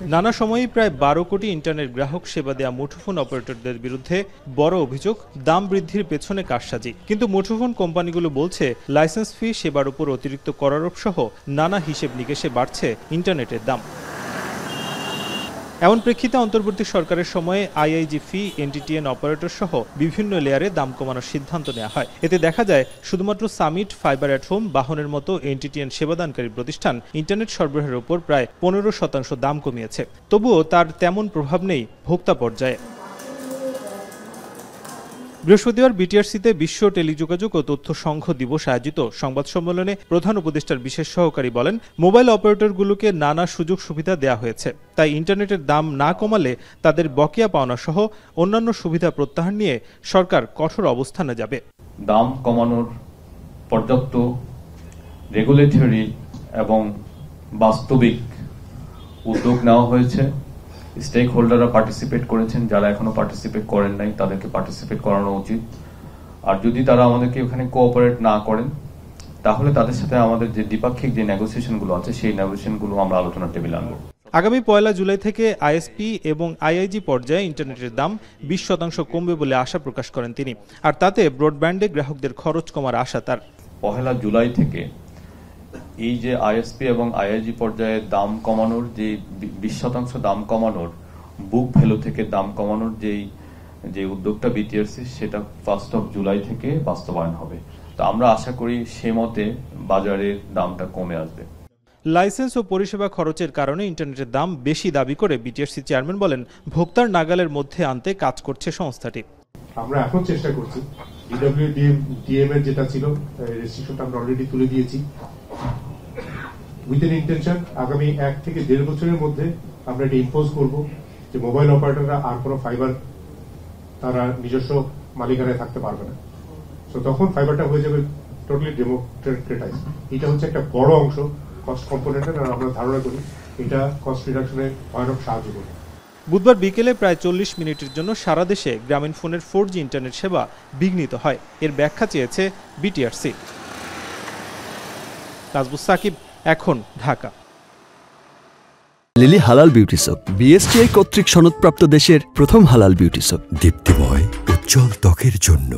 নানা সময়েই প্রায় 12 কোটি ইন্টারনেট গ্রাহক সেবা দেয়া মুঠোফোন অপারেটরদের বিরুদ্ধে বড় অভিযোগ দাম বৃদ্ধির পেছনে কারসাজি। কিন্তু মুঠোফোন কোম্পানিগুলো বলছে লাইসেন্স ফি, সেবার উপর অতিরিক্ত করারোপ সহ নানা হিসেব নিকেশে বাড়ছে ইন্টারনেটের দাম। এমন প্রেক্ষিতে অন্তর্বর্তী সরকারের সময়ে আইআইজি ফি, এনটিটিএন অপারেটর সহ বিভিন্ন লেয়ারে দাম কমানোর সিদ্ধান্ত নেওয়া হয়। এতে দেখা যায় শুধুমাত্র সামিট, ফাইবার অ্যাট হোম, বাহনের মতো এনটিটিএন সেবাদানকারী প্রতিষ্ঠান ইন্টারনেট সরবরাহের উপর প্রায় 15% দাম কমিয়েছে। তবুও তার তেমন প্রভাব নেই ভোক্তা পর্যায়ে। বৃহস্পতিবার বিটিআরসিতে বিশ্ব টেলিযোগাযোগ ও তথ্য সংঘ দিবস আয়োজিত সংবাদ সম্মেলনে প্রধান উপদেষ্টার বিশেষ সহকারী বলেন, মোবাইল অপারেটরগুলোকে নানা সুযোগ সুবিধা দেওয়া হয়েছে, তাই ইন্টারনেটের দাম না কমালে তাদের বকেয়া পাওনা সহ অন্যান্য সুবিধা প্রত্যাহার নিয়ে সরকার কঠোর অবস্থানে যাবে। দাম কমানোর পর্যাপ্ত রেগুলেটরি এবং বাস্তবিক উদ্যোগ নেওয়া হয়েছে। স্টেক হোল্ডাররা পার্টিসিপেট করেছেন, যারা এখনো পার্টিসিপেট করেন নাই তাদেরকে পার্টিসিপেট করানো উচিত। আর যদি তারা আমাদেরকে ওখানে কোঅপারেট না করেন তাহলে তাদের সাথে আমাদের যে দ্বিপাক্ষিক যে নেগোসিয়েশনগুলো আছে সেই নেগোসিয়েশনগুলো আমরা আলোচনার টেবিলে আনবো। আগামী 1 জুলাই থেকে আইএসপি এবং আইআইজি পর্যায়ে ইন্টারনেটের দাম 20% কমবে বলে আশা প্রকাশ করেন তিনি। আর তাতে ব্রডব্যান্ডে গ্রাহকদের খরচ কমার আশা তার। 1 জুলাই থেকে এই যে আইএসপি এবং আইআইজি পর্যায়ে দাম কমানোর যে 20% দাম কমানোর, বুক ভ্যালু থেকে দাম কমানোর যে উদ্যোগটা বিটিআরসি, সেটা 1 জুলাই থেকে বাস্তবায়ন হবে। তো আমরা আশা করি সে মতে বাজারের দামটা কমে আসবে। লাইসেন্স ও পরিষেবা খরচের কারণে ইন্টারনেটের দাম বেশি দাবি করে বিটিআরসি চেয়ারম্যান বলেন, ভোক্তার নাগালের মধ্যে আনতে কাজ করছে সংস্থাটি। আমরা এখন চেষ্টা করছি, ডিডব্লিউডিএম এর যেটা ছিল রেস্ট্রিকশনটা আমরা অলরেডি তুলে দিয়েছি। উইথ এন ইন্টেনশন আগামী 1 থেকে 1.5 বছরের মধ্যে আমরা এটা ইম্পোজ করব যে মোবাইল অপারেটররা আর কোনো ফাইবার তারা নিজস্ব মালিকানায় থাকতে পারবে না। তো তখন ফাইবারটা হয়ে যাবে টোটালি ডেমোক্রেটাইজ। এটা হচ্ছে একটা বড় অংশ কস্ট কম্পোনেন্টের, আর আমরা ধারণা করি এটা কস্ট রিডাকশনে ভয়ানক সাহায্য করবে। বুধবার বিকেলে প্রায় 40 মিনিটের জন্য সারা দেশে গ্রামীণ ফোনের 4G ইন্টারনেট সেবা বিঘ্নিত হয়। এর ব্যাখ্যা চেয়েছে বিটিআরসি। তাজবুস সাকিব, এখন ঢাকা। লিলি হালাল বিউটি সোপ, বিএসটিআই কর্তৃক সনদপ্রাপ্ত দেশের প্রথম হালাল বিউটি সোপ, দীপ্তিময় উজ্জ্বল ত্বকের জন্য।